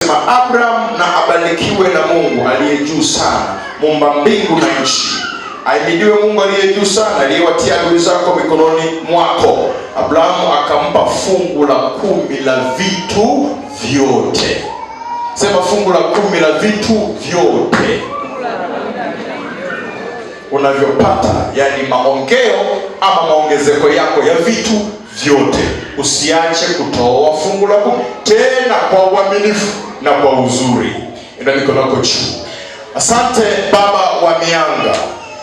Anasema Abraham na abarikiwe na Mungu aliye juu sana, muumba mbingu na nchi. Ahimidiwe Mungu aliye juu sana, aliyewatia adui zako mikononi mwako. Abrahamu akampa fungu la 10 la vitu vyote. Sema fungu la 10 la vitu vyote unavyopata, yani maongeo ama maongezeko yako ya vitu vyote. Usiache kutoa fungu la 10, tena kwa uaminifu na kwa uzuri. Ina mikono yako juu. Asante Baba wa mianga,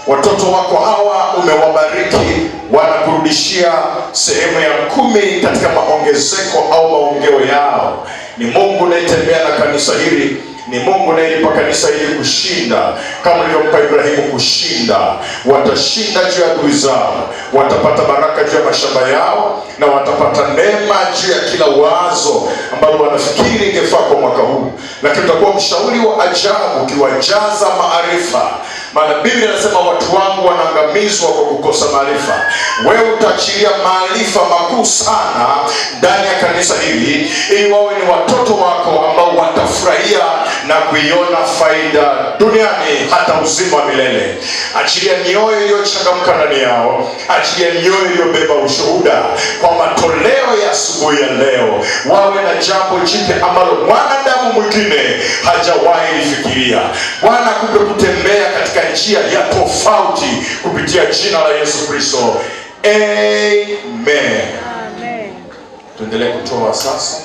watoto wako hawa umewabariki, wanakurudishia sehemu ya 10 katika maongezeko au maongeo yao. Ni Mungu unayetembea na kanisa hili, ni Mungu unayelipa kanisa hili kushinda kama ulivyompa Ibrahimu kushinda. Watashinda juu ya adui zao, watapata baraka juu ya mashamba yao, na watapata neema juu ya kila wazo ambalo wanafikiri ingefaa kwa mwaka huu. Lakini utakuwa mshauri wa ajabu ukiwajaza maarifa, maana Biblia inasema watu wangu wanaangamizwa kwa kukosa maarifa. Wewe utaachilia maarifa makuu sana ndani ya kanisa hili, ili wawe ni watoto wako ambao watafurahia na kuiona faida duniani hata uzima wa milele. Achilia mioyo iliyochangamka ndani yao, achilia mioyo iliyobeba ushuhuda kwa matoleo ya asubuhi ya leo. Wawe na jambo jipya ambalo mwanadamu mwingine hajawahi lifikiria. Bwana, kupe kutembea katika njia ya tofauti kupitia jina la Yesu Kristo. Amen. Tuendelee kutoa sasa.